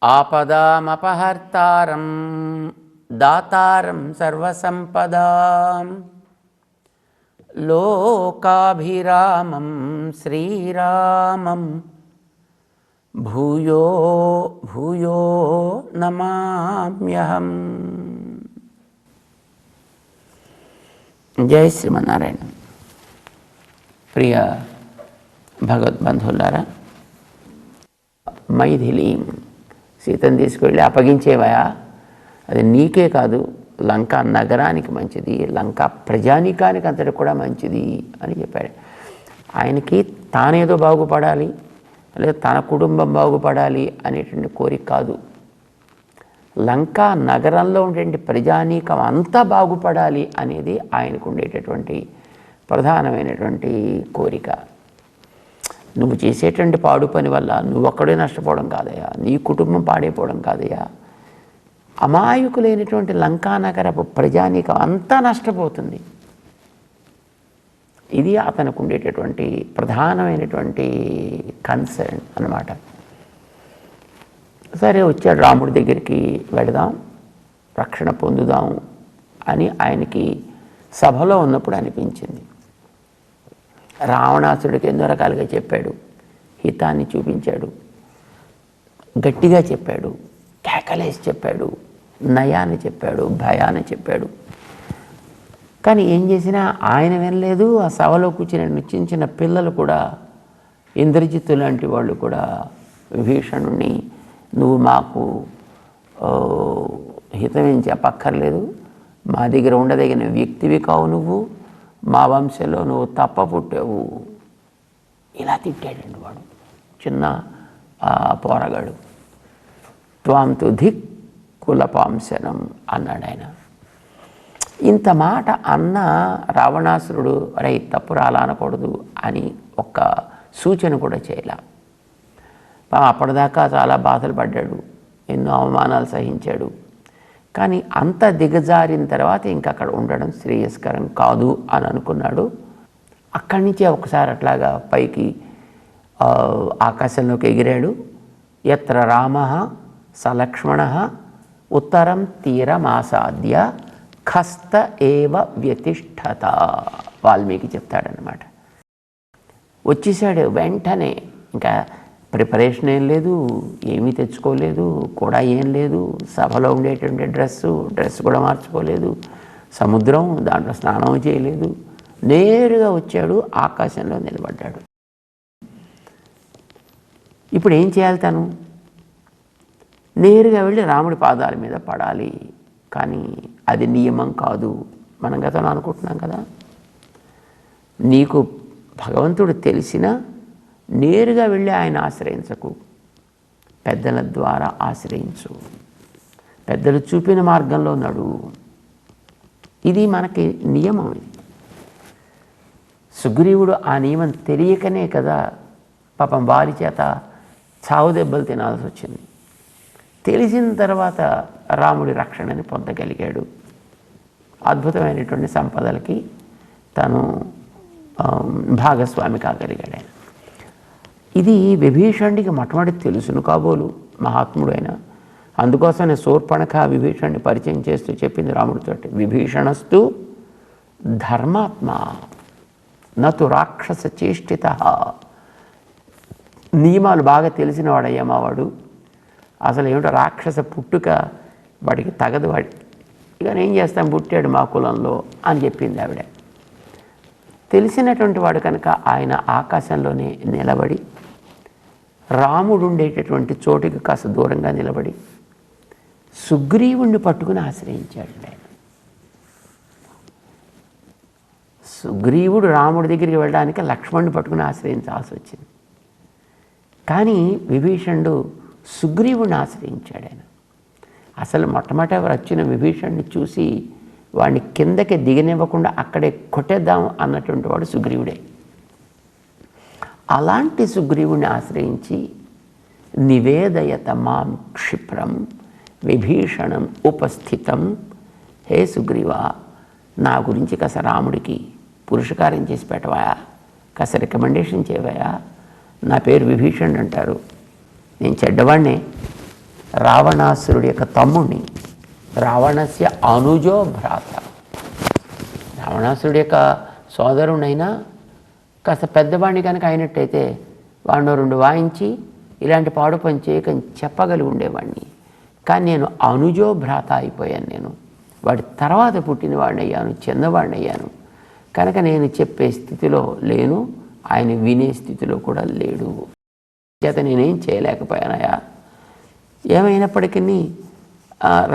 ఆపదామపహర్తారం దాతారం సర్వసంపదాం లోకాభిరామం శ్రీరామం భూయో భూయో నమామ్యహం. జై శ్రీమన్నారాయణ. ప్రియ భగవద్బంధువులారా, మైథిలీం సీతను తీసుకువెళ్ళి అప్పగించేవయా, అది నీకే కాదు లంకా నగరానికి మంచిది, లంకా ప్రజానీకానికి అంతటి కూడా మంచిది అని చెప్పాడు. ఆయనకి తానేదో బాగుపడాలి లేదా తన కుటుంబం బాగుపడాలి అనేటువంటి కోరిక కాదు, లంకా నగరంలో ఉండేటువంటి ప్రజానీకం అంతా బాగుపడాలి అనేది ఆయనకు ఉండేటటువంటి ప్రధానమైనటువంటి కోరిక. నువ్వు చేసేటువంటి పాడు పని వల్ల నువ్వు ఒక్కడే నష్టపోవడం కాదయ్యా, నీ కుటుంబం పాడైపోవడం కాదయ్యా, అమాయకులైనటువంటి లంకానగరపు ప్రజానీకం అంతా నష్టపోతుంది. ఇది అతనికి ఉండేటటువంటి ప్రధానమైనటువంటి కన్సర్న్ అన్నమాట. సరే, వచ్చాడు రాముడి దగ్గరికి, వెళదాం రక్షణ పొందుదాం అని ఆయనకి సభలో ఉన్నప్పుడు అనిపించింది. రావణాసుడికి ఎన్నో రకాలుగా చెప్పాడు, హితాన్ని చూపించాడు, గట్టిగా చెప్పాడు, కేకలేసి చెప్పాడు, నయాన్ని చెప్పాడు, భయాన్ని చెప్పాడు. కానీ ఏం చేసినా ఆయన వినలేదు. ఆ సభలో కూర్చుని చిన్న చిన్న పిల్లలు కూడా, ఇంద్రజిత్తు లాంటి వాళ్ళు కూడా విభీషణుణ్ణి, నువ్వు మాకు హితమేం చెప్పక్కర్లేదు, మా దగ్గర ఉండదగిన వ్యక్తివి కావు, నువ్వు మా వంశంలో నువ్వు తప్ప పుట్టావు, ఇలా తిట్టాడండి వాడు, చిన్న పోరగాడు. త్వాం తు ధిక్ కులపాంశనం అన్నాడు ఆయన. ఇంత మాట అన్న రావణాసురుడు అరే తప్పు రాలా అనకూడదు అని ఒక్క సూచన కూడా చేయలే. అప్పటిదాకా చాలా బాధలు పడ్డాడు, ఎన్నో అవమానాలు సహించాడు. కానీ అంత దిగజారిన తర్వాత ఇంకా అక్కడ ఉండడం శ్రేయస్కరం కాదు అని అనుకున్నాడు. అక్కడి నుంచే ఒకసారి అట్లాగా పైకి ఆకాశంలోకి ఎగిరాడు. యత్ర రామః సలక్ష్మణః ఉత్తరం తీరమాసాద్య ఖస్త ఏవ వ్యతిష్ఠత. వాల్మీకి చెప్తాడనమాట. వచ్చేసాడు వెంటనే, ఇంకా ప్రిపరేషన్ ఏం లేదు, ఏమీ తెచ్చుకోలేదు, కూడా ఏం లేదు, సభలో ఉండేటువంటి డ్రెస్ కూడా మార్చుకోలేదు, సముద్రం దాంట్లో స్నానం చేయలేదు, నేరుగా వచ్చాడు, ఆకాశంలో నిలబడ్డాడు. ఇప్పుడు ఏం చేయాలి తను? నేరుగా వెళ్ళి రాముడి పాదాల మీద పడాలి. కానీ అది నియమం కాదు. మనం గతంలో అనుకుంటున్నాం కదా, నీకు భగవంతుడు తెలిసినా నేరుగా వెళ్ళి ఆయన ఆశ్రయించకు, పెద్దల ద్వారా ఆశ్రయించు, పెద్దలు చూపిన మార్గంలో నడు. ఇది మనకి నియమం. ఇది సుగ్రీవుడు ఆ నియమం తెలియకనే కదా పాపం వారి చేత చావు దెబ్బలు తినాల్సి వచ్చింది. తెలిసిన తర్వాత రాముడి రక్షణని పొందగలిగాడు. అద్భుతమైనటువంటి సంపదలకి తను భాగస్వామి కాగలిగాడు ఆయన. ఇది విభీషణుడికి మొట్టమొదటి తెలుసును కాబోలు, మహాత్ముడు అయిన. అందుకోసమే శూర్పణఖ విభీషణుడిని పరిచయం చేస్తూ చెప్పింది రాముడితోటి, విభీషణస్తు ధర్మాత్మ నతు రాక్షస చేష్టిత. నియమాలు బాగా తెలిసిన వాడయ్యమ్మా వాడు. అసలు ఏమిటో రాక్షస పుట్టుక వాడికి తగదు, వాడి ఇక ఏం చేస్తాం, పుట్టాడు మా కులంలో అని చెప్పింది ఆవిడ. తెలిసినటువంటి వాడు కనుక ఆయన ఆకాశంలోనే నిలబడి, రాముడు ఉండేటటువంటి చోటుకి కాస్త దూరంగా నిలబడి సుగ్రీవుణ్ణి పట్టుకుని ఆశ్రయించాడు ఆయన. సుగ్రీవుడు రాముడి దగ్గరికి వెళ్ళడానికి లక్ష్మణుని పట్టుకుని ఆశ్రయించాల్సి వచ్చింది. కానీ విభీషణుడు సుగ్రీవుడిని ఆశ్రయించాడు ఆయన. అసలు మొట్టమొదట వచ్చిన విభీషణుడిని చూసి వాడిని కిందకి దిగనివ్వకుండా అక్కడే కొట్టేద్దాం అన్నటువంటి వాడు సుగ్రీవుడే. అలాంటి సుగ్రీవుని ఆశ్రయించి నివేదయత మాం క్షిప్రం విభీషణం ఉపస్థితం. హే సుగ్రీవా, నా గురించి కాస్త రాముడికి పురుషకారం చేసి పెట్టవా, కాస్త రికమెండేషన్ చేయవయా. నా పేరు విభీషణుడు అంటారు, నేను చెడ్డవాడినే, రావణాసురుడి యొక్క తమ్ముడిని, రావణస్య అనుజో భ్రాత, రావణాసురుడి యొక్క సోదరుడైనా కాస్త పెద్దవాడిని కనుక అయినట్టయితే వాడిని 2 వాయించి ఇలాంటి పాడు పని చేయకని చెప్పగలిగి ఉండేవాడిని. కానీ నేను అనుజో భ్రాత అయిపోయాను. నేను వాడి తర్వాత పుట్టిన వాడిని అయ్యాను, చిన్నవాడిని అయ్యాను. కనుక నేను చెప్పే స్థితిలో లేను, ఆయన వినే స్థితిలో కూడా లేడు. చేత నేనేం చేయలేకపోయానయా. ఏమైనప్పటికీ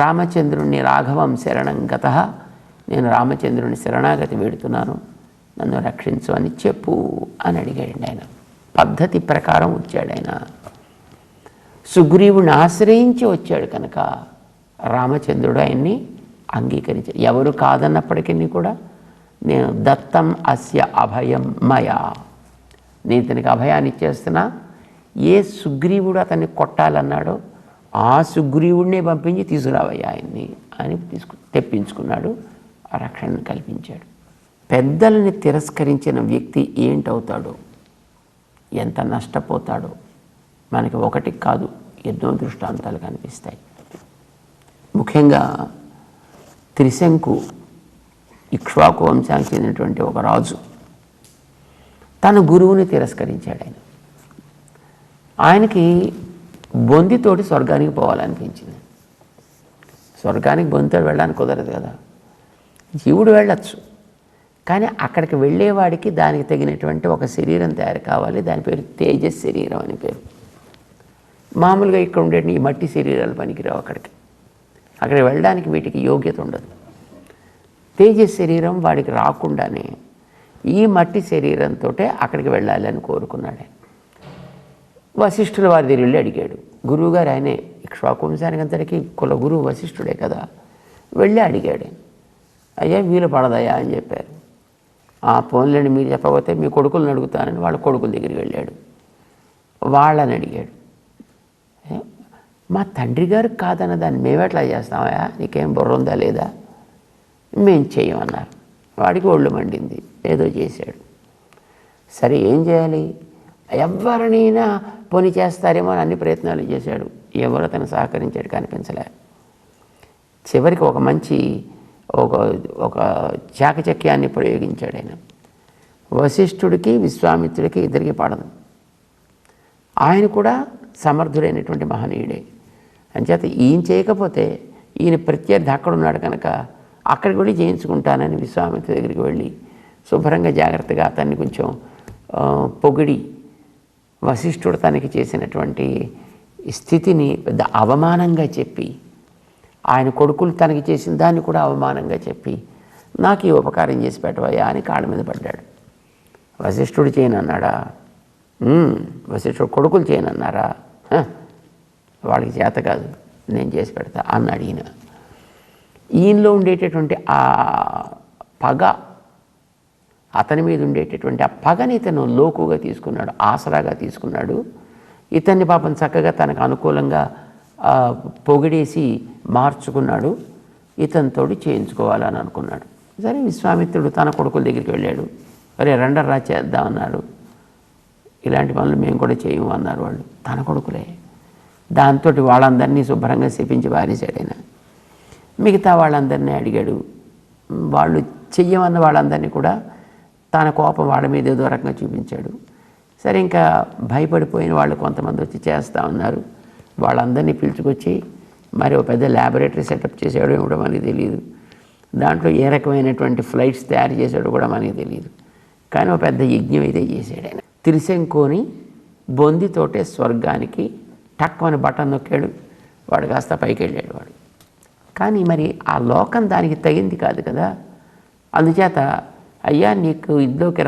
రామచంద్రుణ్ణి రాఘవం శరణం గతః, నేను రామచంద్రుని శరణాగతి వేడుతున్నాను, నన్ను రక్షించు అని చెప్పు అని అడిగాడు ఆయన. పద్ధతి ప్రకారం వచ్చాడు ఆయన. సుగ్రీవుని ఆశ్రయించి వచ్చాడు కనుక రామచంద్రుడు ఆయన్ని అంగీకరించాడు. ఎవరు కాదన్నప్పటికీ కూడా నేను దత్తం అస్య అభయం మయా, నేను ఇతనికి అభయాన్ని ఇచ్చేస్తున్నా. ఏ సుగ్రీవుడు అతన్ని కొట్టాలన్నాడో ఆ సుగ్రీవుడినే పంపించి తీసుకురావయ్యా ఆయన్ని అని తెప్పించుకున్నాడు. ఆ రక్షణను కల్పించాడు. పెద్దలని తిరస్కరించిన వ్యక్తి ఏంటవుతాడో, ఎంత నష్టపోతాడో మనకి ఒకటి కాదు ఎన్నో దృష్టాంతాలు కనిపిస్తాయి. ముఖ్యంగా త్రిశంకు ఇక్ష్వాకు వంశానికి చెందినటువంటి ఒక రాజు తన గురువుని తిరస్కరించాడు. ఆయనకి బొందితోటి స్వర్గానికి పోవాలనిపించింది. స్వర్గానికి బొందితో వెళ్ళడానికి కుదరదు కదా, జీవుడు వెళ్ళచ్చు. కానీ అక్కడికి వెళ్ళేవాడికి దానికి తగినటువంటి ఒక శరీరం తయారు కావాలి. దాని పేరు తేజస్ శరీరం అని పేరు. మామూలుగా ఇక్కడ ఉండే ఈ మట్టి శరీరాలు పనికిరావు అక్కడికి వెళ్ళడానికి వీటికి యోగ్యత ఉండదు. తేజస్ శరీరం వాడికి రాకుండానే ఈ మట్టి శరీరంతో అక్కడికి వెళ్ళాలి అని కోరుకున్నాడు. వశిష్ఠుల వారి దగ్గర వెళ్ళి అడిగాడు. గురువుగారు ఆయనే, ఇక్ష్వాకు వంశానికి అంతటికీ కుల గురువు వశిష్ఠుడే కదా. వెళ్ళి అడిగాడు. అయ్యా వీలు పడదయ్యా అని చెప్పారు. ఆ పోన్లేండి మీరు చెప్పకపోతే మీ కొడుకులను అడుగుతానని వాళ్ళ కొడుకుల దగ్గరికి వెళ్ళాడు. వాళ్ళని అడిగాడు. మా తండ్రి గారు కాదన్న దాన్ని మేమెట్లా చేస్తామయ్యా, నీకేం బుర్ర ఉందా లేదా, మేం చేయమన్నారు. వాడికి ఒళ్ళు మండింది, ఏదో చేశాడు. సరే ఏం చేయాలి, ఎవరినైనా పని చేస్తారేమో అని అన్ని ప్రయత్నాలు చేశాడు. ఎవరు అతను సహకరించాడు కనిపించలే. చివరికి ఒక మంచి ఒక చాకచక్యాన్ని ప్రయోగించాడు ఆయన. వశిష్ఠుడికి విశ్వామిత్రుడికి ఇద్దరికి పడదు. ఆయన కూడా సమర్థుడైనటువంటి మహనీయుడే. అంచేత ఈయన చేయకపోతే ఈయన ప్రత్యర్థి అక్కడ ఉన్నాడు కనుక అక్కడికి వెళ్ళి చేయించుకుంటానని విశ్వామిత్రుడి దగ్గరికి వెళ్ళి శుభ్రంగా జాగ్రత్తగా అతన్ని కొంచెం పొగిడి వశిష్ఠుడు తనకి చేసినటువంటి స్థితిని పెద్ద అవమానంగా చెప్పి, ఆయన కొడుకులు తనకి చేసిన దాన్ని కూడా అవమానంగా చెప్పి, నాకు ఈ ఉపకారం చేసి పెట్టవయ్యా అని కాళ్ళ మీద పడ్డాడు. వశిష్ఠుడు చేయనన్నాడా? వశిష్ఠుడు కొడుకులు చేయనన్నారా? వాళ్ళకి చేత కాదు, నేను చేసి పెడతా అన్నాడు ఈయన. ఈయనలో ఉండేటటువంటి ఆ పగ, అతని మీద ఉండేటటువంటి ఆ పగని ఇతను లోకుగా తీసుకున్నాడు, ఆసరాగా తీసుకున్నాడు. ఇతన్ని పాపం చక్కగా తనకు అనుకూలంగా పొగిడేసి మార్చుకున్నాడు. ఇతనితోటి చేయించుకోవాలని అనుకున్నాడు. సరే విశ్వామిత్రుడు తన కొడుకుల దగ్గరికి వెళ్ళాడు. అరే రండర్రా చేద్దామన్నారు. ఇలాంటి పనులు మేము కూడా చేయము అన్నారు వాళ్ళు, తన కొడుకులే. దాంతో వాళ్ళందరినీ శుభ్రంగా శపించి పారేశాడు ఆయన. మిగతా వాళ్ళందరినీ అడిగాడు. వాళ్ళు చెయ్యమన్న వాళ్ళందరినీ కూడా తన కోపం వాళ్ళ మీద ఏదో రకంగా చూపించాడు. సరే ఇంకా భయపడిపోయిన వాళ్ళు కొంతమంది వచ్చి చేస్తూ ఉన్నారు. వాళ్ళందరినీ పిలుచుకొచ్చి మరి ఒక పెద్ద ల్యాబొరేటరీ సెటప్ చేశాడో ఏమిటో మనకి తెలియదు. దాంట్లో ఏ రకమైనటువంటి ఫ్లైట్స్ తయారు చేశాడో కూడా మనకి తెలియదు. కానీ ఒక పెద్ద యజ్ఞం అయితే చేశాడు ఆయన. త్రిశంకుని బొందితోటే స్వర్గానికి టక్కుమని బటన్ నొక్కాడు. వాడు కాస్త పైకి వెళ్ళాడు వాడు. కానీ మరి ఆ లోకం దానికి తగింది కాదు కదా. అందుచేత అయ్యా నీకు ఇందులోకి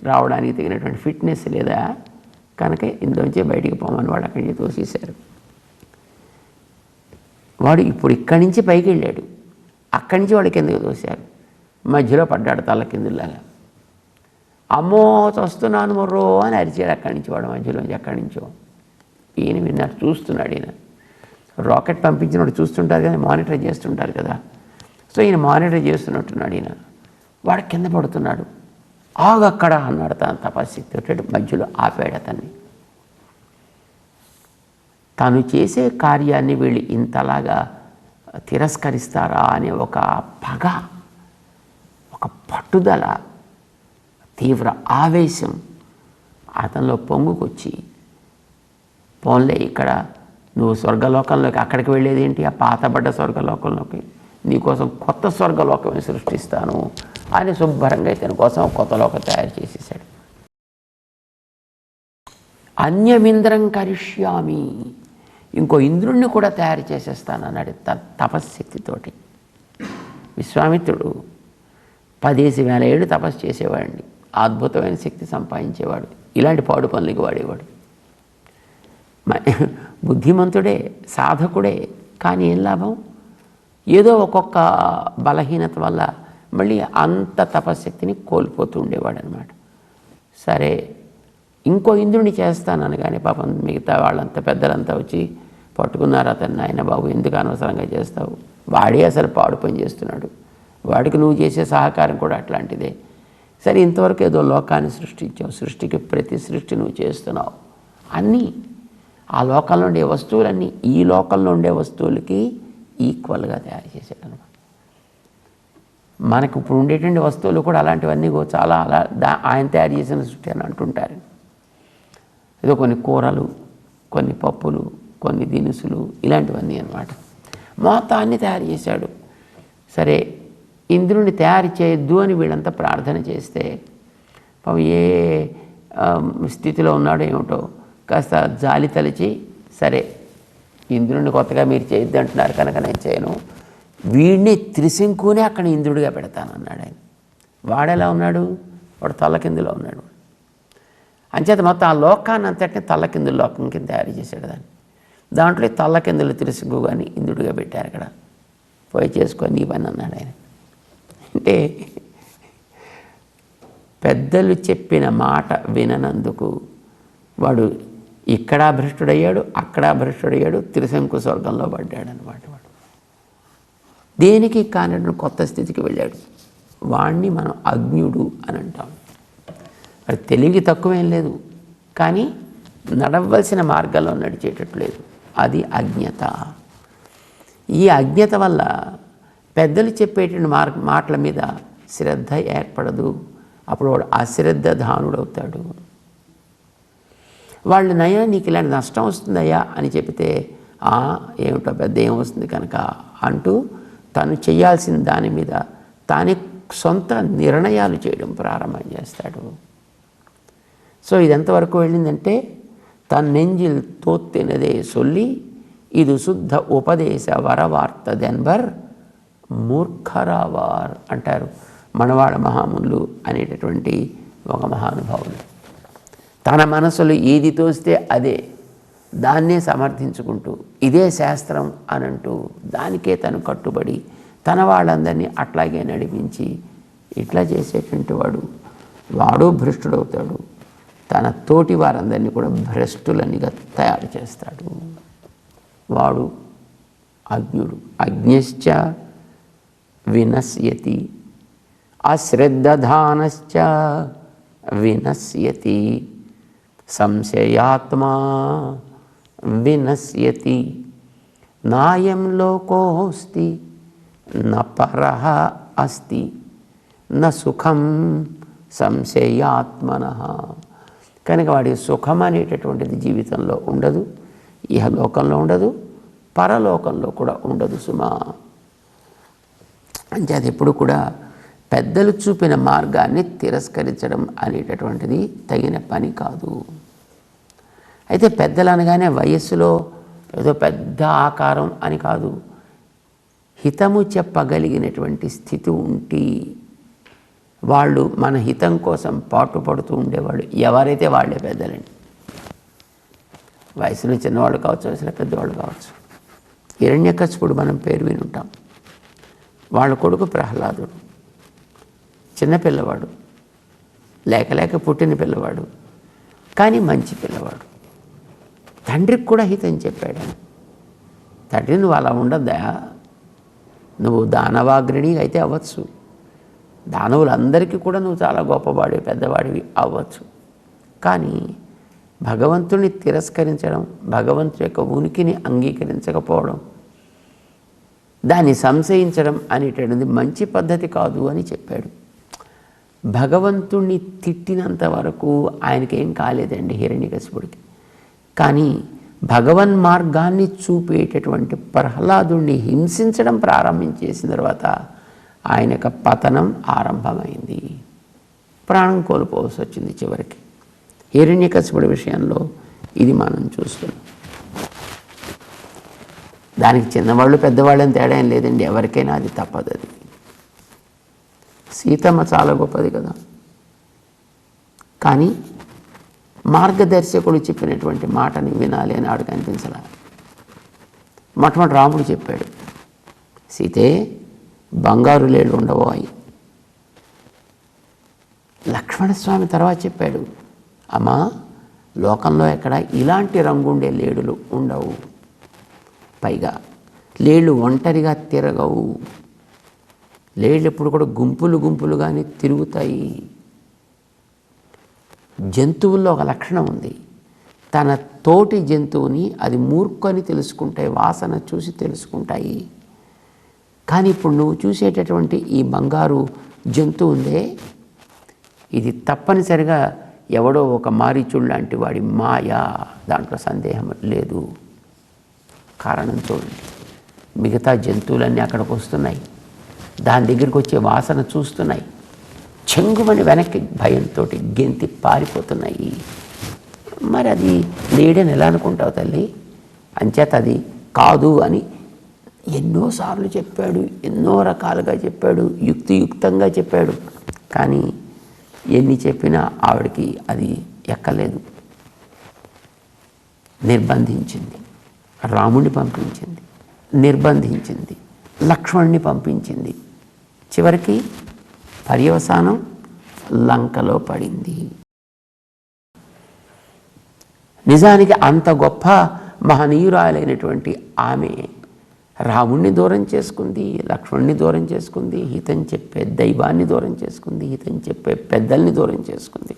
రావడానికి తగినటువంటి ఫిట్నెస్ లేదా కనుక ఇందులోంచి బయటికి పోమని వాడు అక్కడి నుంచి తోసేశారు. వాడు ఇప్పుడు ఇక్కడి నుంచి పైకి వెళ్ళాడు, అక్కడి నుంచి వాడు కిందకి తోశారు. మధ్యలో పడ్డాడు తల కిందులాగా. అమ్మో చస్తున్నాను మొర్రో అని అరిచాడు అక్కడి నుంచి వాడు, మధ్యలోంచి అక్కడి నుంచో. ఈయన విన్నాడు, చూస్తున్నాడు. ఈయన రాకెట్ పంపించినప్పుడు చూస్తుంటారు కదా, మానిటర్ చేస్తుంటారు కదా. సో ఈయన మానిటర్ చేస్తున్నట్టున్నాడు. ఈయన వాడు కింద పడుతున్నాడు. ఆగక్కడ అన్నాడు తన తపశక్తి. మధ్యలో ఆపాడు అతన్ని. తను చేసే కార్యాన్ని వీళ్ళు ఇంతలాగా తిరస్కరిస్తారా అనే ఒక పగ, ఒక పట్టుదల, తీవ్ర ఆవేశం అతనిలో పొంగుకొచ్చి, పోన్లే ఇక్కడ నువ్వు స్వర్గలోకంలోకి అక్కడికి వెళ్ళేది ఏంటి, ఆ పాతబడ్డ స్వర్గలోకంలోకి, నీకోసం కొత్త స్వర్గలోకమే సృష్టిస్తాను అని శుభ్రంగా ఇతని కోసం కొత్త లోకం తయారు చేసేసాడు. అన్యమింద్రం కరిష్యామి, ఇంకో ఇంద్రుణ్ణి కూడా తయారు చేసేస్తాను అన్నాడు తపశ్శక్తితోటి. విశ్వామిత్రుడు 10,000 ఏళ్ళు తపస్సు చేసేవాడిని, అద్భుతమైన శక్తి సంపాదించేవాడు, ఇలాంటి పాడు పనులకి వాడేవాడు. బుద్ధిమంతుడే, సాధకుడే, కానీ ఏం లాభం? ఏదో ఒక్కొక్క బలహీనత వల్ల మళ్ళీ అంత తపశ్శక్తిని కోల్పోతూ ఉండేవాడు అనమాట. సరే ఇంకో ఇంద్రుని చేస్తానని కానీ పాపం మిగతా వాళ్ళంతా పెద్దలంతా వచ్చి పట్టుకున్నారు అతన్ని. ఆయన బాబు ఎందుకు అనవసరంగా చేస్తావు, వాడే అసలు పాడు పని చేస్తున్నాడు, వాడికి నువ్వు చేసే సహకారం కూడా అట్లాంటిదే. సరే ఇంతవరకు ఏదో లోకాన్ని సృష్టించావు, సృష్టికి ప్రతి సృష్టి నువ్వు చేస్తున్నావు, అన్నీ ఆ లోకంలో ఉండే వస్తువులన్నీ ఈ లోకంలో ఉండే వస్తువులకి ఈక్వల్గా తయారు చేశాడు అనమాట. మనకు ఇప్పుడు ఉండేటువంటి వస్తువులు కూడా అలాంటివన్నీ చాలా ఆయన తయారు చేసిన సృష్టి అని అంటుంటారు. ఏదో కొన్ని కూరలు, కొన్ని పప్పులు, కొన్ని దినుసులు, ఇలాంటివన్నీ అన్నమాట. మొత్తాన్ని తయారు చేశాడు. సరే ఇంద్రుని తయారు చేయొద్దు అని వీళ్ళంతా ప్రార్థన చేస్తే పాపం ఏ స్థితిలో ఉన్నాడో ఏమిటో కాస్త జాలి తలిచి, సరే ఇంద్రుడిని కొత్తగా మీరు చేయొద్దు అంటున్నారు కనుక నేను చేయను, వీడిని త్రిశంకునే అక్కడ ఇంద్రుడిగా పెడతాను అన్నాడు ఆయన. వాడెలా ఉన్నాడు? వాడు తల్లకిందులో ఉన్నాడు. అంచేత మొత్తం ఆ లోకాన్ని అంతటిని తల్లకిందుల లోకం కింద తయారు చేశాడు దాన్ని. దాంట్లో తల్లకిందులు త్రిశంకు కానీ ఇంద్రుడిగా పెట్టారు అక్కడ. పోయి చేసుకొని నీ పని అన్నాడు ఆయన. అంటే పెద్దలు చెప్పిన మాట విననందుకు వాడు ఇక్కడ భ్రష్టుడయ్యాడు, అక్కడ భ్రష్టుడయ్యాడు, త్రిశంకు స్వర్గంలో పడ్డాడు అనమాట. వాడు దేనికి కానటువంటి కొత్త స్థితికి వెళ్ళాడు. వాణ్ణి మనం అజ్ఞుడు అని అంటాం. అది తెలివికి తక్కువేం లేదు, కానీ నడవలసిన మార్గంలో నడిచేటట్టు లేదు, అది అజ్ఞత. ఈ అజ్ఞత వల్ల పెద్దలు చెప్పేటువంటి మాటల మీద శ్రద్ధ ఏర్పడదు. అప్పుడు వాడు అశ్రద్ధధానుడవుతాడు. వాళ్ళు నయ్యా నీకు ఇలాంటి నష్టం వస్తుందయ్యా అని చెబితే ఏమిటో పెద్ద ఏమొస్తుంది కనుక అంటూ తను చేయాల్సిన దాని మీద తానే సొంత నిర్ణయాలు చేయడం ప్రారంభం చేస్తాడు. సో ఇదెంతవరకు వెళ్ళిందంటే తన్ నెంజిల్ తోత్తినదే సొల్లి ఇది శుద్ధ ఉపదేశ వరవార్తదెన్బర్ మూర్ఖరావార్ అంటారు మనవాడ మహామునులు అనేటటువంటి ఒక మహానుభావులు. తన మనసులో ఏది తోస్తే అదే, దాన్నే సమర్థించుకుంటూ ఇదే శాస్త్రం అనంటూ దానికే తను కట్టుబడి తన వాళ్ళందరినీ అట్లాగే నడిపించి ఇట్లా చేసేటువంటి వాడు భ్రష్టుడవుతాడు. తన తోటి వారందరినీ కూడా భ్రష్టులనిగా తయారు చేస్తాడు. వాడు అజ్ఞుడు. అజ్ఞశ్చ వినశ్యతి, అశ్రద్ధధానశ్చ వినశ్యతి, సంశయాత్మా వినశ్యతి, నాయం లోకోస్తి న పరః అస్తి న సుఖం సంశయాత్మనః. కనుక వాడి సుఖం అనేటటువంటిది జీవితంలో ఉండదు, ఇహలోకంలో ఉండదు, పరలోకంలో కూడా ఉండదు సుమా. అంటే అది ఎప్పుడు కూడా పెద్దలు చూపిన మార్గాన్ని తిరస్కరించడం అనేటటువంటిది తగిన పని కాదు. అయితే పెద్దలు అనగానే వయస్సులో ఏదో పెద్ద ఆకారం అని కాదు, హితము చెప్పగలిగినటువంటి స్థితి ఉండి వాళ్ళు మన హితం కోసం పాటుపడుతూ ఉండేవాళ్ళు ఎవరైతే వాళ్ళే పెద్దలండి. వయసులో చిన్నవాళ్ళు కావచ్చు, వయసులో పెద్దవాళ్ళు కావచ్చు. హిరణ్యకశిపుడు మనం పేరు విని ఉంటాం. వాళ్ళ కొడుకు ప్రహ్లాదుడు చిన్నపిల్లవాడు, లేక పుట్టిన పిల్లవాడు, కానీ మంచి పిల్లవాడు. తండ్రికి కూడా హితం చెప్పాడు. తండ్రి నువ్వు అలా ఉండద్దా, నువ్వు దానవాగ్రణి అయితే అవ్వచ్చు, దానవులందరికీ కూడా నువ్వు చాలా గొప్పవాడివి పెద్దవాడివి అవ్వచ్చు, కానీ భగవంతుని తిరస్కరించడం, భగవంతుడి యొక్క ఉనికిని అంగీకరించకపోవడం, దాన్ని సంశయించడం అనేటటువంటిది మంచి పద్ధతి కాదు అని చెప్పాడు. భగవంతుణ్ణి తిట్టినంత వరకు ఆయనకేం కాలేదండి హిరణ్యకశిపుడికి. కానీ భగవన్ మార్గాన్ని చూపేటటువంటి ప్రహ్లాదుణ్ణి హింసించడం ప్రారంభించేసిన తర్వాత ఆయన యొక్క పతనం ఆరంభమైంది. ప్రాణం కోల్పోవలసి వచ్చింది చివరికి. హిరణ్యకశిపుడి విషయంలో ఇది మనం చూస్తున్నాం. దానికి చిన్నవాళ్ళు పెద్దవాళ్ళని తేడా ఏం లేదండి, ఎవరికైనా అది తప్పదు. అది సీతమ్మ చాలా గొప్పది కదా, కానీ మార్గదర్శకుడు చెప్పినటువంటి మాటని వినాలి అని ఆవిడకి అనిపించలే. మొట్టమొదటి రాముడు చెప్పాడు, సీతే బంగారు లేళ్ళు ఉండవు అయి. లక్ష్మణస్వామి తర్వాత చెప్పాడు, అమ్మా లోకంలో ఎక్కడ ఇలాంటి రంగుండే లేడులు ఉండవు, పైగా లేళ్ళు ఒంటరిగా తిరగవు, లేళ్ళు ఎప్పుడు కూడా గుంపులు గుంపులుగానే తిరుగుతాయి. జంతువుల్లో ఒక లక్షణం ఉంది, తన తోటి జంతువుని అది మూర్ఖని తెలుసుకుంటాయి, వాసన చూసి తెలుసుకుంటాయి. కానీ ఇప్పుడు నువ్వు చూసేటటువంటి ఈ బంగారు జంతువు ఉందే, ఇది తప్పనిసరిగా ఎవడో ఒక మారీచుడు లాంటి వాడి మాయ, దాంట్లో సందేహం లేదు. కారణం చూడండి, మిగతా జంతువులన్నీ అక్కడికి వస్తున్నాయి, దాని దగ్గరికి వచ్చే వాసన చూస్తున్నాయి, చెంగుమని వెనక్కి భయంతో గెంతి పారిపోతున్నాయి. మరి అది లేడని ఎలా అనుకుంటావు తల్లి? అంచేత అది కాదు అని ఎన్నోసార్లు చెప్పాడు, ఎన్నో రకాలుగా చెప్పాడు, యుక్తియుక్తంగా చెప్పాడు. కానీ ఎన్ని చెప్పినా ఆవిడకి అది ఎక్కలేదు. నిర్బంధించింది, రాముడిని పంపించింది, నిర్బంధించింది, లక్ష్మణుని పంపించింది. చివరికి పర్యవసానం లంకలో పడింది. నిజానికి అంత గొప్ప మహనీయురాలైనటువంటి ఆమె రాముణ్ణి దూరం చేసుకుంది, లక్ష్మణుని దూరం చేసుకుంది, హితం చెప్పే దైవాన్ని దూరం చేసుకుంది, హితం చెప్పే పెద్దల్ని దూరం చేసుకుంది.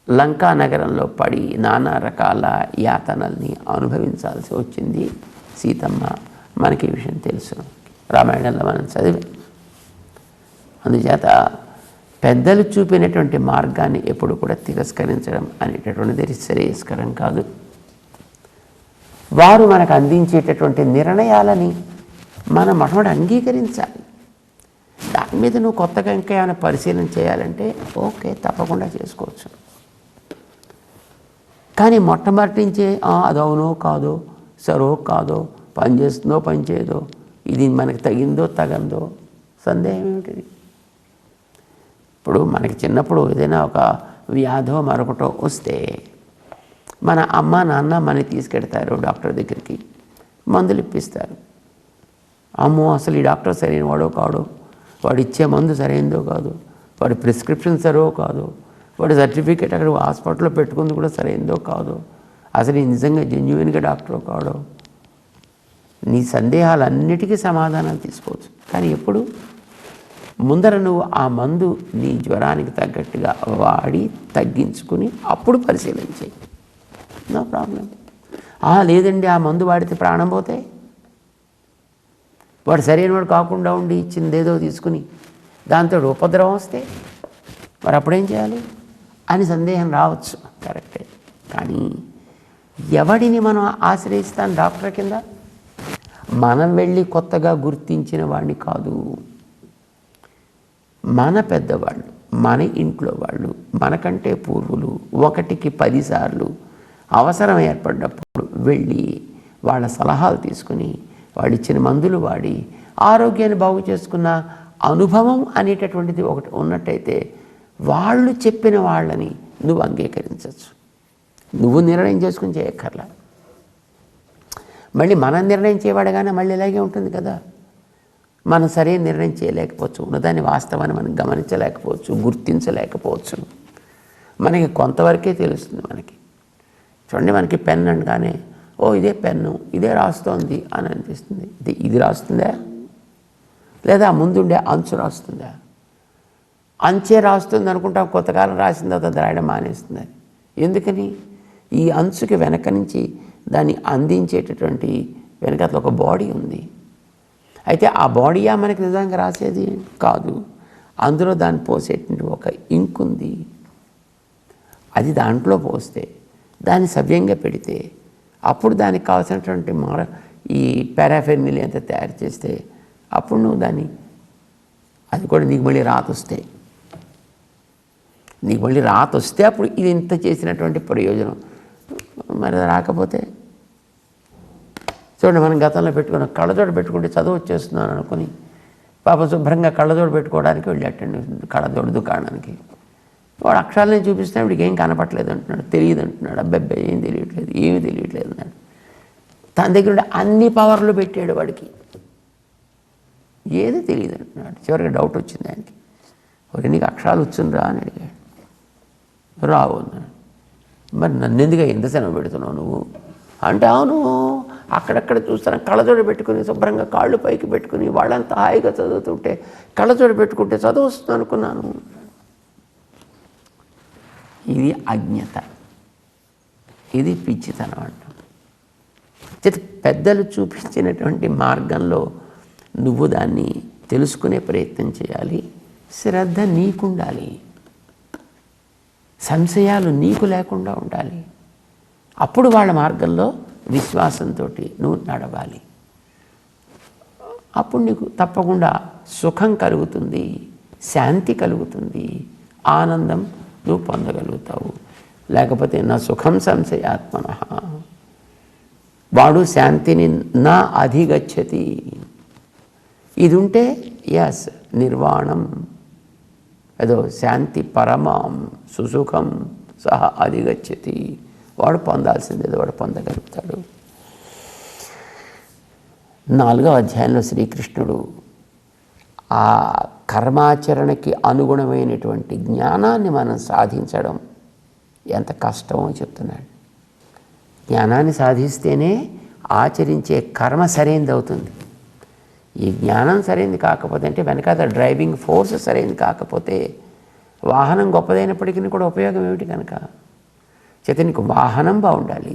లంకా నగరంలో పడి నానా రకాల యాతనల్ని అనుభవించాల్సి వచ్చింది సీతమ్మ. మనకి ఈ విషయం తెలుసు, రామాయణంలో మనం చదివాం. అందుచేత పెద్దలు చూపినటువంటి మార్గాన్ని ఎప్పుడు కూడా తిరస్కరించడం అనేటటువంటిది శ్రేయస్కరం కాదు. వారు మనకు అందించేటటువంటి నిర్ణయాలని మనం మొట్టమొదటి అంగీకరించాలి. దాని మీద నువ్వు కొత్తగా ఇంకా ఏమైనా పరిశీలన చేయాలంటే ఓకే, తప్పకుండా చేసుకోవచ్చు. కానీ మొట్టమొదటి నుంచే అది అవునో కాదో, సరో కాదో, పని చేస్తుందో పని చేయదో, ఇది మనకి తగిందో తగందో, సందేహం ఏమిటిది? ఇప్పుడు మనకి చిన్నప్పుడు ఏదైనా ఒక వ్యాధో మరొకటో వస్తే మన అమ్మ నాన్న మనని తీసుకెడతారు డాక్టర్ దగ్గరికి, మందులు ఇప్పిస్తారు. అమ్మో అసలు ఈ డాక్టర్ సరైన వాడో కాడో, వాడు ఇచ్చే మందు సరైనదో కాదు, వాడి ప్రిస్క్రిప్షన్ సరో కాదు, వాడి సర్టిఫికేట్ అక్కడ హాస్పిటల్లో పెట్టుకుంది కూడా సరైనదో కాదు, అసలు నిజంగా జెన్యున్గా డాక్టరో కాడో, నీ సందేహాలన్నిటికీ సమాధానాలు తీసుకోవచ్చు. కానీ ఎప్పుడు ముందర నువ్వు ఆ మందు నీ జ్వరానికి తగ్గట్టుగా వాడి తగ్గించుకుని అప్పుడు పరిశీలన చేయి, నో ప్రాబ్లం. లేదండి ఆ మందు వాడితే ప్రాణం పోతే, వాడు సరైన వాడు కాకుండా ఉండి ఇచ్చిందేదో తీసుకుని దాంతో ఉపద్రవం వస్తే మరి అప్పుడేం చేయాలి అని సందేహం రావచ్చు, కరెక్టే. కానీ ఎవడిని మనం ఆశ్రయిస్తాం డాక్టర్ కింద? మనం వెళ్ళి కొత్తగా గుర్తించిన వాడిని కాదు, మన పెద్దవాళ్ళు, మన ఇంట్లో వాళ్ళు, మనకంటే పూర్వులు 1కి 10 సార్లు అవసరం ఏర్పడినప్పుడు వెళ్ళి వాళ్ళ సలహాలు తీసుకుని వాళ్ళు ఇచ్చిన మందులు వాడి ఆరోగ్యాన్ని బాగు చేసుకున్న అనుభవం అనేటటువంటిది ఒకటి ఉన్నట్టయితే వాళ్ళు చెప్పిన వాళ్ళని నువ్వు అంగీకరించవచ్చు. నువ్వు నిర్ణయం చేసుకుని చేయక్కర్లా. మళ్ళీ మనం నిర్ణయం చేయబడగానే మళ్ళీ ఇలాగే ఉంటుంది కదా. మనం సరైన నిర్ణయం చేయలేకపోవచ్చు, ఉన్నదాన్ని వాస్తవాన్ని మనం గమనించలేకపోవచ్చు, గుర్తించలేకపోవచ్చు. మనకి కొంతవరకే తెలుస్తుంది. మనకి చూడండి, మనకి పెన్ అనగానే ఇదే పెన్ను, ఇదే రాస్తోంది అని అనిపిస్తుంది. ఇది రాస్తుందా లేదా ముందుండే అంచు రాస్తుందా? అంచే రాస్తుంది అనుకుంటాం, కొంతకాలం రాసిన తర్వాత రాయడం మానేస్తుంది. ఎందుకని? ఈ అంచుకి వెనక నుంచి దాన్ని అందించేటటువంటి వెనక ఒక బాడీ ఉంది. అయితే ఆ బాడీయా మనకి నిజంగా రాసేది కాదు. అందులో దాన్ని పోసేటువంటి ఒక ఇంక్ ఉంది. అది దాంట్లో పోస్తే, దాన్ని సవ్యంగా పెడితే, అప్పుడు దానికి కావాల్సినటువంటి ఈ పారాఫెర్నల్ అంతా తయారు చేస్తే, అప్పుడు నువ్వు దాన్ని, అది కూడా నీకు మళ్ళీ రాతొస్తే, అప్పుడు ఇది ఇంత చేసినటువంటి ప్రయోజనం. మరి రాకపోతే చూడండి, మనం గతంలో పెట్టుకున్న కళ్ళజోడు పెట్టుకుంటే చదువు వచ్చేస్తున్నాను అనుకుని పాప శుభ్రంగా కళ్ళజోడు పెట్టుకోవడానికి వెళ్ళాటండి కళ్ళజోడు దుకాణానికి. వాడు అక్షరాలని చూపిస్తే వీడికి ఏం కనపట్లేదు అంటున్నాడు, తెలియదు అంటున్నాడు. అబ్బాయి ఏం తెలియట్లేదు, ఏమీ తెలియట్లేదు అన్నాడు. తన దగ్గర ఉండే అన్ని పవర్లు పెట్టాడు వాడికి, ఏది తెలియదు అంటున్నాడు. చివరికి డౌట్ వచ్చింది ఆయనకి, మరి నీకు అక్షరాలు వచ్చిండ్రా అని అడిగాడు. రావు అన్నాడు. మరి నన్ను ఎందుకు ఎంత సెలవు పెడుతున్నావు నువ్వు అంటే, అవును అక్కడక్కడ చూస్తాను కళ్ళజోడు పెట్టుకుని శుభ్రంగా కాళ్ళు పైకి పెట్టుకుని వాళ్ళంతా హాయిగా చదువుతుంటే కళ్ళజోడు పెట్టుకుంటే చదువు వస్తుంది అనుకున్నాను. ఇది అజ్ఞత, ఇది పిచ్చితనం అంటాం. పెద్దలు చూపించినటువంటి మార్గంలో నువ్వు దాన్ని తెలుసుకునే ప్రయత్నం చేయాలి. శ్రద్ధ నీకుండాలి, సంశయాలు నీకు లేకుండా ఉండాలి. అప్పుడు వాళ్ళ మార్గంలో విశ్వాసంతో నువ్వు నడవాలి. అప్పుడు నీకు తప్పకుండా సుఖం కలుగుతుంది, శాంతి కలుగుతుంది, ఆనందం నువ్వు పొందగలుగుతావు. లేకపోతే నా సుఖం సంశయాత్మనః, వాడు శాంతిని నా అధిగచ్చతి. ఇది ఉంటే ఎస్ నిర్వాణం, ఏదో శాంతి పరమాం సుసుఖం సహ అధిగచ్చతి. వాడు పొందాల్సింది వాడు పొందగలుగుతాడు. 4వ అధ్యాయంలో శ్రీకృష్ణుడు ఆ కర్మాచరణకి అనుగుణమైనటువంటి జ్ఞానాన్ని మనం సాధించడం ఎంత కష్టమో చెప్తున్నాడు. జ్ఞానాన్ని సాధిస్తేనే ఆచరించే కర్మ సరైనది అవుతుంది. ఈ జ్ఞానం సరైనది కాకపోతే, అంటే వెనకాల డ్రైవింగ్ ఫోర్స్ సరైనది కాకపోతే, వాహనం గొప్పదైనప్పటికీ కూడా ఉపయోగం ఏమిటి కనుక? నీకు వాహనం బాగుండాలి,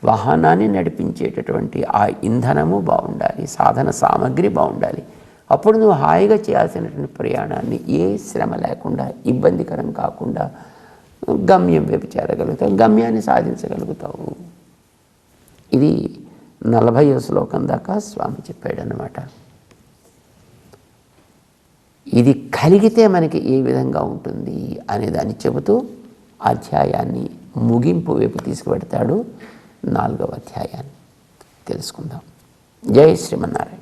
వాహనాన్ని నడిపించేటటువంటి ఆ ఇంధనము బాగుండాలి, సాధన సామగ్రి బాగుండాలి. అప్పుడు నువ్వు హాయిగా చేయాల్సినటువంటి ప్రయాణాన్ని ఏ శ్రమ లేకుండా, ఇబ్బందికరం కాకుండా గమ్యం వైపు చేరగలుగుతావు, గమ్యాన్ని సాధించగలుగుతావు. ఇది 40వ శ్లోకం దాకా స్వామి చెప్పాడన్నమాట. ఇది కలిగితే మనకి ఏ విధంగా ఉంటుంది అనే దాన్ని చెబుతూ అధ్యాయాన్ని ముగింపు వైపు తీసుకువెడతాడు. 4వ అధ్యాయాన్ని తెలుసుకుందాం. జై శ్రీమన్నారాయణ.